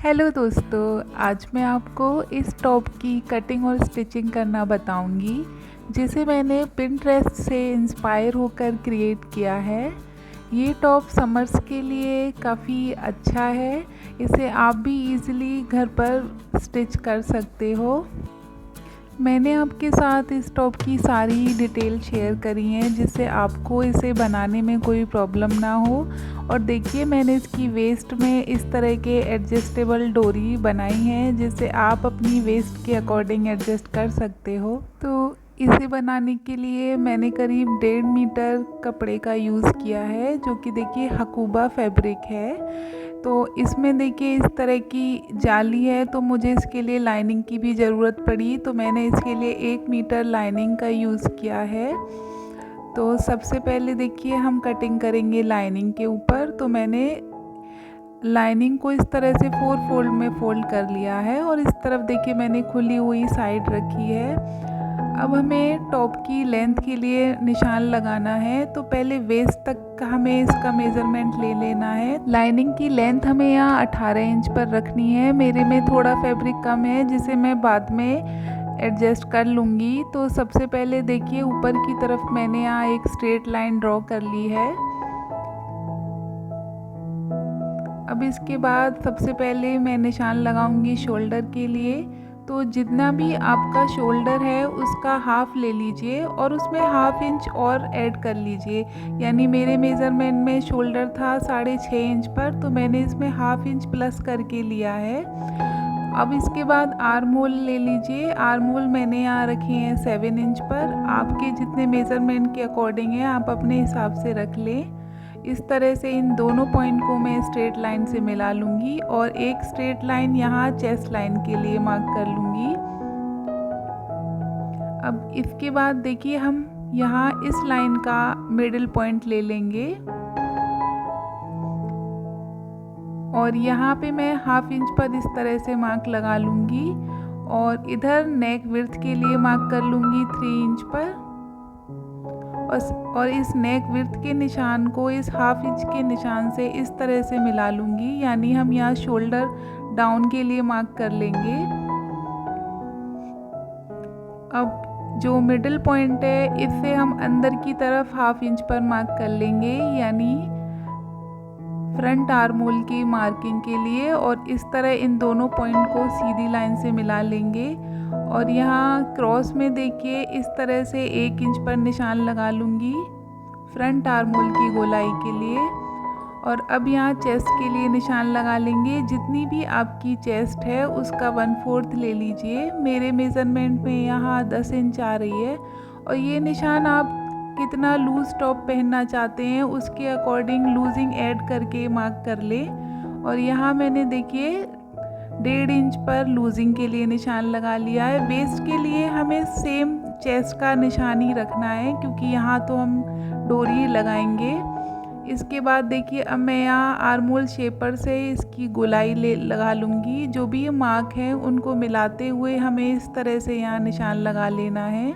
Hello दोस्तों, आज मैं आपको इस टॉप की कटिंग और स्टिचिंग करना बताऊंगी, जिसे मैंने पिंटरेस्ट से इंस्पायर होकर क्रिएट किया है। ये टॉप समर्स के लिए काफ़ी अच्छा है। इसे आप भी इजीली घर पर स्टिच कर सकते हो। मैंने आपके साथ इस टॉप की सारी डिटेल शेयर करी हैं, जिससे आपको इसे बनाने में कोई प्रॉब्लम ना हो। और देखिए, मैंने इसकी वेस्ट में इस तरह के एडजस्टेबल डोरी बनाई है, जिससे आप अपनी वेस्ट के अकॉर्डिंग एडजस्ट कर सकते हो। तो इसे बनाने के लिए मैंने करीब 1.5 मीटर कपड़े का यूज़ किया है, जो कि देखिए हकूबा फैब्रिक है। तो इसमें देखिए इस तरह की जाली है, तो मुझे इसके लिए लाइनिंग की भी ज़रूरत पड़ी, तो मैंने इसके लिए 1 मीटर लाइनिंग का यूज़ किया है। तो सबसे पहले देखिए हम कटिंग करेंगे लाइनिंग के ऊपर। तो मैंने लाइनिंग को इस तरह से 4 फोल्ड में फोल्ड कर लिया है, और इस तरफ देखिए मैंने खुली हुई साइड रखी है। अब हमें टॉप की लेंथ के लिए निशान लगाना है, तो पहले वेस्ट तक का हमें इसका मेज़रमेंट ले लेना है। लाइनिंग की लेंथ हमें यहाँ 18 इंच पर रखनी है। मेरे में थोड़ा फैब्रिक कम है, जिसे मैं बाद में एडजस्ट कर लूँगी। तो सबसे पहले देखिए ऊपर की तरफ मैंने यहाँ एक स्ट्रेट लाइन ड्रॉ कर ली है। अब इसके बाद सबसे पहले मैं निशान लगाऊंगी शोल्डर के लिए। तो जितना भी आपका शोल्डर है उसका हाफ ले लीजिए, और उसमें ½ इंच और ऐड कर लीजिए। यानी मेरे मेज़रमेंट में शोल्डर था 6.5 इंच पर, तो मैंने इसमें ½ इंच प्लस करके लिया है। अब इसके बाद आर्म होल ले लीजिए। आर्म होल मैंने यहाँ रखे हैं 7 इंच पर। आपके जितने मेज़रमेंट के अकॉर्डिंग है आप अपने हिसाब से रख लें। इस तरह से इन दोनों पॉइंट को मैं स्ट्रेट लाइन से मिला लूँगी, और एक स्ट्रेट लाइन यहाँ चेस्ट लाइन के लिए मार्क कर लूँगी। अब इसके बाद देखिए हम यहाँ इस लाइन का मिडिल पॉइंट ले लेंगे, और यहाँ पे मैं ½ इंच पर इस तरह से मार्क लगा लूँगी, और इधर नेक विड्थ के लिए मार्क कर लूँगी 3 इंच पर। और इस नेक विड्थ के निशान को इस ½ इंच के निशान से इस तरह से मिला लूँगी, यानी हम यहाँ शोल्डर डाउन के लिए मार्क कर लेंगे। अब जो मिडिल पॉइंट है इससे हम अंदर की तरफ ½ इंच पर मार्क कर लेंगे, यानी फ्रंट आर्म होल की मार्किंग के लिए। और इस तरह इन दोनों पॉइंट को सीधी लाइन से मिला लेंगे, और यहाँ क्रॉस में देखिए इस तरह से 1 इंच पर निशान लगा लूँगी फ्रंट आर्म होल की गोलाई के लिए। और अब यहाँ चेस्ट के लिए निशान लगा लेंगे। जितनी भी आपकी चेस्ट है उसका 1/4 ले लीजिए। मेरे मेज़रमेंट में यहाँ 10 इंच आ रही है, और ये निशान आप कितना लूज़ टॉप पहनना चाहते हैं उसके अकॉर्डिंग लूजिंग ऐड करके मार्क कर ले। और यहाँ मैंने देखिए 1.5 इंच पर लूजिंग के लिए निशान लगा लिया है। वेस्ट के लिए हमें सेम चेस्ट का निशान ही रखना है, क्योंकि यहाँ तो हम डोरी लगाएंगे। इसके बाद देखिए अब मैं यहाँ आर्म होल शेपर से इसकी गोलाई लगा लूँगी। जो भी ये मार्क हैं उनको मिलाते हुए हमें इस तरह से यहाँ निशान लगा लेना है,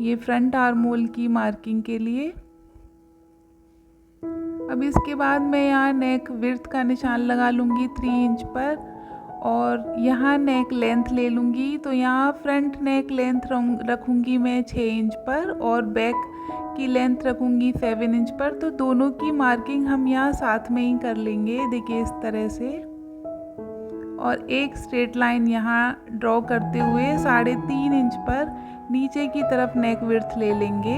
ये फ्रंट आर्म होल की मार्किंग के लिए। अब इसके बाद मैं यहाँ नेक विड्थ का निशान लगा लूँगी 3 इंच पर, और यहाँ नेक लेंथ ले लूँगी। तो यहाँ फ्रंट नेक लेंथ रखूँगी मैं 6 इंच पर, और बैक की लेंथ रखूँगी 7 इंच पर। तो दोनों की मार्किंग हम यहाँ साथ में ही कर लेंगे, देखिए इस तरह से। और एक स्ट्रेट लाइन यहाँ ड्रॉ करते हुए 3.5 इंच पर नीचे की तरफ नेक विड्थ ले लेंगे,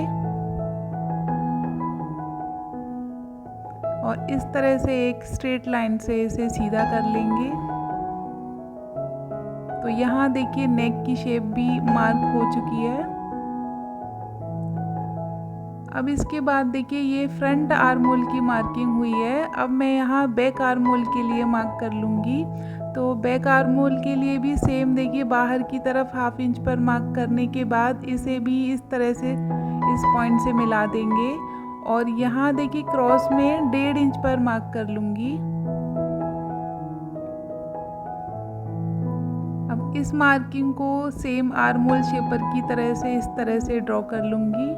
और इस तरह से एक स्ट्रेट लाइन से इसे सीधा कर लेंगे। तो यहाँ देखिए नेक की शेप भी मार्क हो चुकी है। अब इसके बाद देखिए ये फ्रंट आर्म होल की मार्किंग हुई है। अब मैं यहाँ बैक आर्म होल के लिए मार्क कर लूँगी। तो बैक आर्म होल के लिए भी सेम देखिए बाहर की तरफ ½ इंच पर मार्क करने के बाद इसे भी इस तरह से इस पॉइंट से मिला देंगे, और यहाँ देखिए क्रॉस में 1.5 इंच पर मार्क कर लूँगी। अब इस मार्किंग को सेम आर्म होल शेपर की तरह से इस तरह से ड्रॉ कर लूँगी।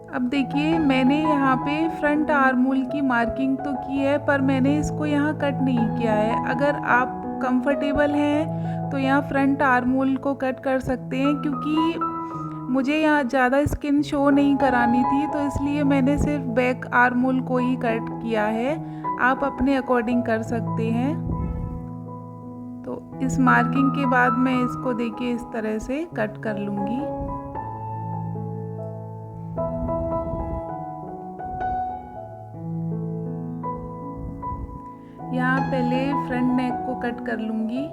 अब देखिए मैंने यहाँ पे फ्रंट आर्मोल की मार्किंग तो की है, पर मैंने इसको यहाँ कट नहीं किया है। अगर आप कंफर्टेबल हैं तो यहाँ फ्रंट आर्मोल को कट कर सकते हैं, क्योंकि मुझे यहाँ ज़्यादा स्किन शो नहीं करानी थी, तो इसलिए मैंने सिर्फ बैक आर्मोल को ही कट किया है। आप अपने अकॉर्डिंग कर सकते हैं। तो इस मार्किंग के बाद मैं इसको देखिए इस तरह से कट कर लूँगी। यहाँ पहले फ्रंट नेक को कट कर लूँगी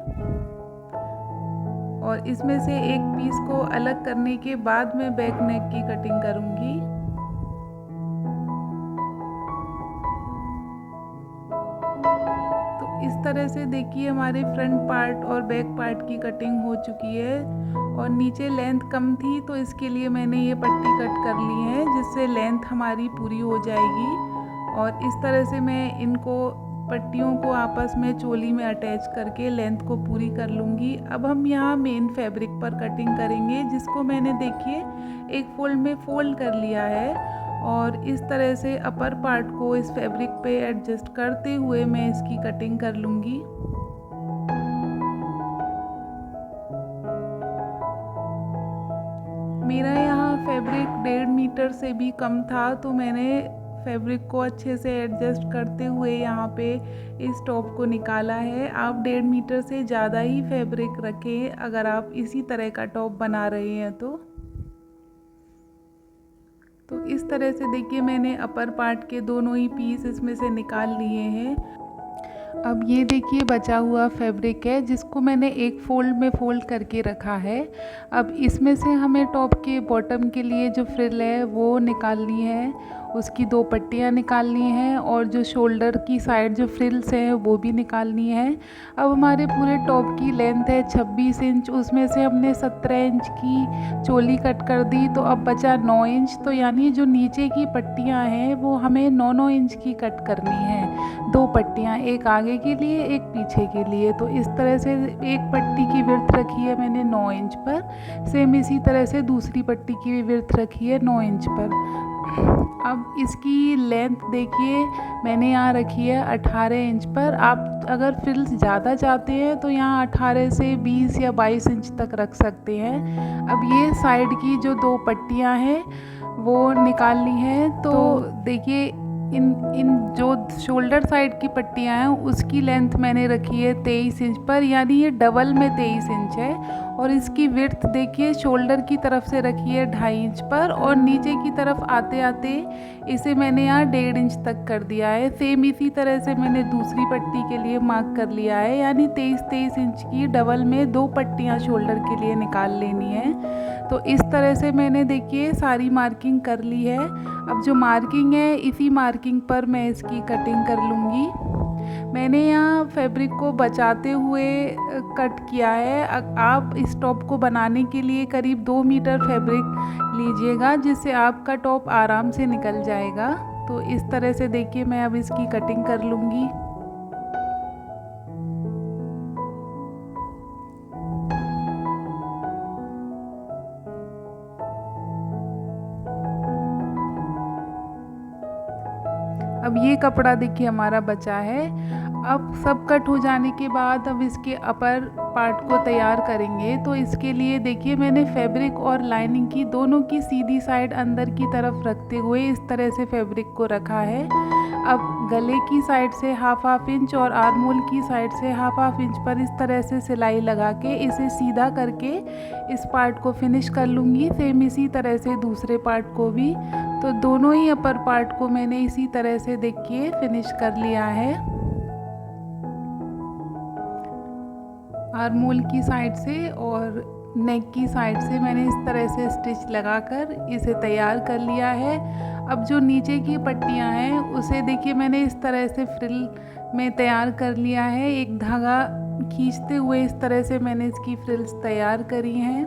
और इसमें से एक पीस को अलग करने के बाद मैं बैक नेक की कटिंग करूँगी। तो इस तरह से देखिए हमारे फ्रंट पार्ट और बैक पार्ट की कटिंग हो चुकी है, और नीचे लेंथ कम थी तो इसके लिए मैंने ये पट्टी कट कर ली है, जिससे लेंथ हमारी पूरी हो जाएगी। और इस तरह से मैं इनको पट्टियों को आपस में चोली में अटैच करके लेंथ को पूरी कर लूँगी। अब हम यहाँ मेन फैब्रिक पर कटिंग करेंगे, जिसको मैंने देखिए एक फोल्ड में फोल्ड कर लिया है, और इस तरह से अपर पार्ट को इस फैब्रिक पे एडजस्ट करते हुए मैं इसकी कटिंग कर लूँगी। मेरा यहाँ फैब्रिक 1.5 मीटर से भी कम था, तो मैंने फैब्रिक को अच्छे से एडजस्ट करते हुए यहाँ पे इस टॉप को निकाला है। आप 1.5 मीटर से ज़्यादा ही फैब्रिक रखें अगर आप इसी तरह का टॉप बना रहे हैं तो इस तरह से देखिए मैंने अपर पार्ट के दोनों ही पीस इसमें से निकाल लिए हैं। अब ये देखिए बचा हुआ फैब्रिक है, जिसको मैंने एक फोल्ड में फोल्ड करके रखा है। अब इसमें से हमें टॉप के बॉटम के लिए जो फ्रिल है वो निकालनी है, उसकी 2 पट्टियाँ निकालनी हैं, और जो शोल्डर की साइड जो फ्रिल्स हैं वो भी निकालनी है। अब हमारे पूरे टॉप की लेंथ है 26 इंच, उसमें से हमने 17 इंच की चोली कट कर दी, तो अब बचा 9 इंच। तो यानी जो नीचे की पट्टियाँ हैं वो हमें 9-9 इंच की कट करनी है, 2 पट्टियाँ, एक आगे के लिए एक पीछे के लिए। तो इस तरह से एक पट्टी की विड्थ रखी है मैंने 9 इंच पर, सेम इसी तरह से दूसरी पट्टी की भी विड्थ रखी है 9 इंच पर। अब इसकी लेंथ देखिए मैंने यहाँ रखी है 18 इंच पर। आप अगर फ्रिल्स ज़्यादा चाहते हैं तो यहाँ 18 से 20 या 22 इंच तक रख सकते हैं। अब ये साइड की जो 2 पट्टियाँ हैं वो निकालनी है। तो देखिए इन जो शोल्डर साइड की पट्टियाँ हैं उसकी लेंथ मैंने रखी है 23 इंच पर, यानी ये डबल में 23 इंच है। और इसकी विड्थ देखिए शोल्डर की तरफ से रखी है 2.5 इंच पर, और नीचे की तरफ आते आते इसे मैंने यहाँ 1.5 इंच तक कर दिया है। सेम इसी तरह से मैंने दूसरी पट्टी के लिए मार्क कर लिया है, यानी 23-23 इंच की डबल में 2 पट्टियाँ शोल्डर के लिए निकाल लेनी है। तो इस तरह से मैंने देखिए सारी मार्किंग कर ली है। अब जो मार्किंग है इसी मार्किंग पर मैं इसकी कटिंग कर लूँगी। मैंने यहाँ फैब्रिक को बचाते हुए कट किया है। आप इस टॉप को बनाने के लिए करीब 2 मीटर फैब्रिक लीजिएगा, जिससे आपका टॉप आराम से निकल जाएगा। तो इस तरह से देखिए मैं अब इसकी कटिंग कर लूँगी। अब ये कपड़ा देखिए हमारा बचा है। अब सब कट हो जाने के बाद अब इसके अपर पार्ट को तैयार करेंगे। तो इसके लिए देखिए मैंने फैब्रिक और लाइनिंग की दोनों की सीधी साइड अंदर की तरफ रखते हुए इस तरह से फैब्रिक को रखा है। अब गले की साइड से हाफ इंच और आर्मोल की साइड से हाफ इंच पर इस तरह से सिलाई लगा के इसे सीधा करके इस पार्ट को फिनिश कर लूँगी। सेम इसी तरह से दूसरे पार्ट को भी। तो दोनों ही अपर पार्ट को मैंने इसी तरह से देखिए फिनिश कर लिया है। आर्मोल की साइड से और नेक की साइड से मैंने इस तरह से स्टिच लगाकर इसे तैयार कर लिया है। अब जो नीचे की पट्टियां हैं उसे देखिए मैंने इस तरह से फ्रिल में तैयार कर लिया है। एक धागा खींचते हुए इस तरह से मैंने इसकी फ्रिल्स तैयार करी हैं।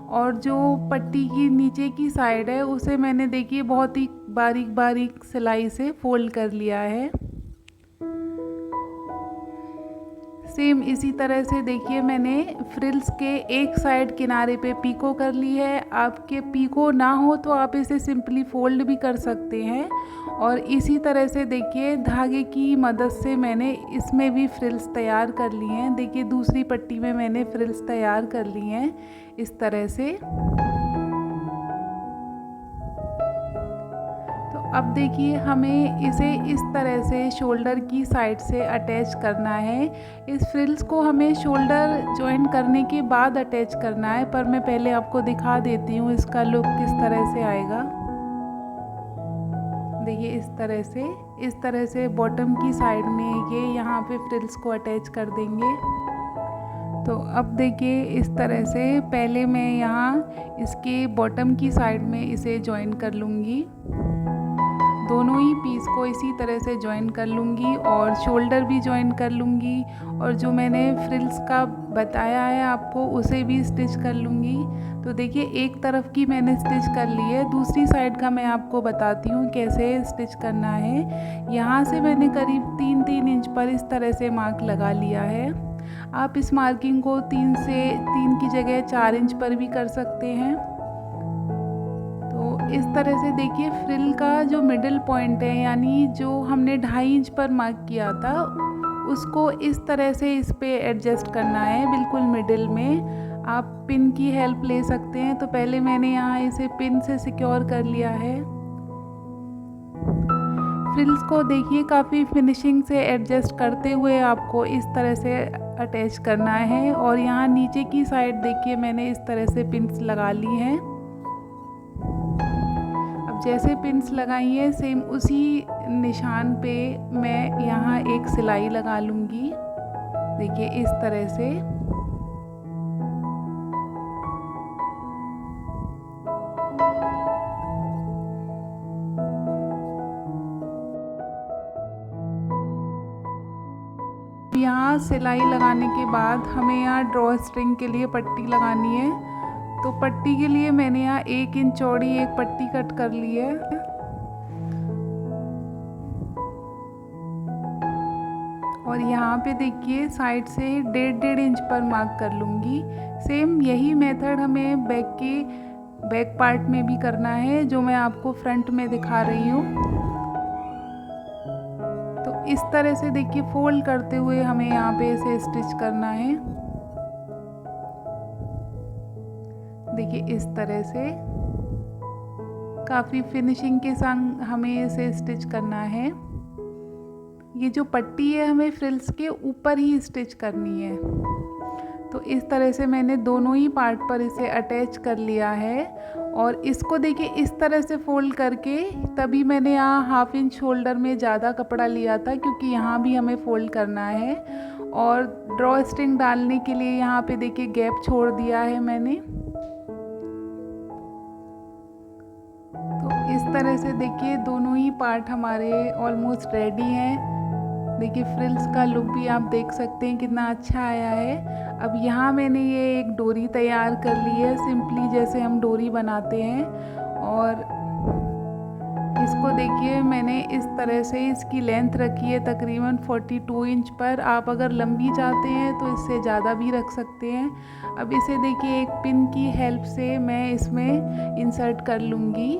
और जो पट्टी की नीचे की साइड है उसे मैंने देखिए बहुत ही बारीक बारीक सिलाई से फोल्ड कर लिया है। सेम इसी तरह से देखिए मैंने फ्रिल्स के एक साइड किनारे पे पीको कर ली है। आपके पीको ना हो तो आप इसे सिंपली फोल्ड भी कर सकते हैं। और इसी तरह से देखिए धागे की मदद से मैंने इसमें भी फ्रिल्स तैयार कर लिए हैं। देखिए दूसरी पट्टी में मैंने फ्रिल्स तैयार कर ली हैं इस तरह से। अब देखिए हमें इसे इस तरह से शोल्डर की साइड से अटैच करना है। इस फ्रिल्स को हमें शोल्डर जॉइन करने के बाद अटैच करना है, पर मैं पहले आपको दिखा देती हूँ इसका लुक किस तरह से आएगा। देखिए इस तरह से बॉटम की साइड में ये यहाँ पे फ्रिल्स को अटैच कर देंगे। तो अब देखिए इस तरह से पहले मैं यहाँ इसके बॉटम की साइड में इसे जॉइन कर लूँगी। दोनों ही पीस को इसी तरह से जॉइन कर लूँगी और शोल्डर भी जॉइन कर लूँगी, और जो मैंने फ्रिल्स का बताया है आपको उसे भी स्टिच कर लूँगी। तो देखिए एक तरफ की मैंने स्टिच कर ली है, दूसरी साइड का मैं आपको बताती हूँ कैसे स्टिच करना है। यहाँ से मैंने करीब 3-3 इंच पर इस तरह से मार्क लगा लिया है। आप इस मार्किंग को 3 की जगह 4 इंच पर भी कर सकते हैं। इस तरह से देखिए फ्रिल का जो मिडिल पॉइंट है, यानी जो हमने 2.5 इंच पर मार्क किया था, उसको इस तरह से इस पे एडजस्ट करना है बिल्कुल मिडिल में। आप पिन की हेल्प ले सकते हैं। तो पहले मैंने यहाँ इसे पिन से सिक्योर कर लिया है। फ्रिल्स को देखिए काफ़ी फिनिशिंग से एडजस्ट करते हुए आपको इस तरह से अटैच करना है। और यहाँ नीचे की साइड देखिए मैंने इस तरह से पिन्स लगा ली हैं। जैसे पिन्स लगाई है सेम उसी निशान पे मैं यहाँ एक सिलाई लगा लूँगी। देखिए इस तरह से। यहाँ सिलाई लगाने के बाद हमें यहाँ ड्रॉ स्ट्रिंग के लिए पट्टी लगानी है। तो पट्टी के लिए मैंने यहाँ 1 इंच चौड़ी एक पट्टी कट कर ली है। और यहाँ पे देखिए साइड से 1.5 इंच पर मार्क कर लूँगी। सेम यही मेथड हमें बैक पार्ट में भी करना है, जो मैं आपको फ्रंट में दिखा रही हूँ। तो इस तरह से देखिए फोल्ड करते हुए हमें यहाँ पे इसे स्टिच करना है। देखिए इस तरह से काफ़ी फिनिशिंग के साथ हमें इसे स्टिच करना है। ये जो पट्टी है हमें फ्रिल्स के ऊपर ही स्टिच करनी है। तो इस तरह से मैंने दोनों ही पार्ट पर इसे अटैच कर लिया है। और इसको देखिए इस तरह से फोल्ड करके, तभी मैंने यहाँ 1/2 इंच शोल्डर में ज़्यादा कपड़ा लिया था, क्योंकि यहाँ भी हमें फोल्ड करना है। और ड्रॉ स्ट्रिंग डालने के लिए यहाँ पे देखिए गैप छोड़ दिया है मैंने। इस तरह से देखिए दोनों ही पार्ट हमारे ऑलमोस्ट रेडी हैं। देखिए फ्रिल्स का लुक भी आप देख सकते हैं कितना अच्छा आया है। अब यहाँ मैंने ये एक डोरी तैयार कर ली है, सिंपली जैसे हम डोरी बनाते हैं। और इसको देखिए मैंने इस तरह से इसकी लेंथ रखी है तकरीबन 42 इंच पर। आप अगर लंबी चाहते हैं तो इससे ज़्यादा भी रख सकते हैं। अब इसे देखिए एक पिन की हेल्प से मैं इसमें इंसर्ट कर लूँगी।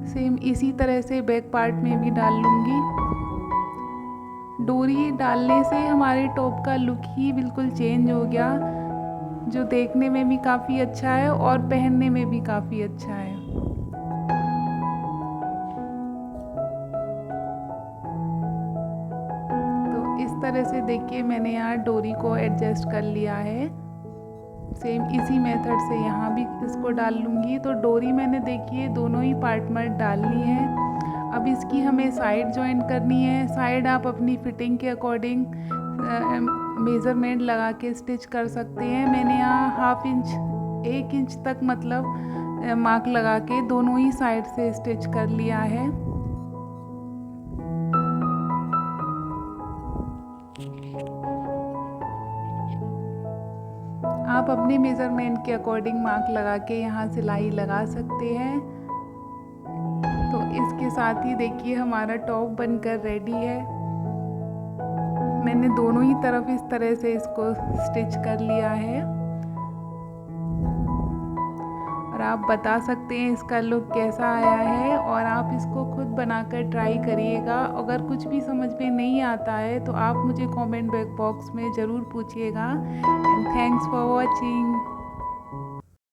सेम इसी तरह से बैक पार्ट में भी डाल लूँगी। डोरी डालने से हमारे टॉप का लुक ही बिल्कुल चेंज हो गया, जो देखने में भी काफ़ी अच्छा है और पहनने में भी काफ़ी अच्छा है। तो इस तरह से देखिए मैंने यहाँ डोरी को एडजस्ट कर लिया है। सेम इसी मेथड से यहाँ भी इसको डाल लूँगी। तो डोरी मैंने देखिए दोनों ही पार्ट में डालनी है। अब इसकी हमें साइड जॉइन करनी है। साइड आप अपनी फिटिंग के अकॉर्डिंग मेज़रमेंट लगा के स्टिच कर सकते हैं। मैंने यहाँ 1/2 इंच 1 इंच तक मतलब मार्क लगा के दोनों ही साइड से स्टिच कर लिया है। आप अपने मेज़रमेंट के अकॉर्डिंग मार्क लगा के यहाँ सिलाई लगा सकते हैं। तो इसके साथ ही देखिए हमारा टॉप बनकर रेडी है। मैंने दोनों ही तरफ इस तरह से इसको स्टिच कर लिया है और आप बता सकते हैं इसका लुक कैसा आया है और आप इसको खुद बनाकर ट्राई करिएगा। अगर कुछ भी समझ में नहीं आता है तो आप मुझे कमेंट बॉक्स में ज़रूर पूछिएगा। And thanks for watching.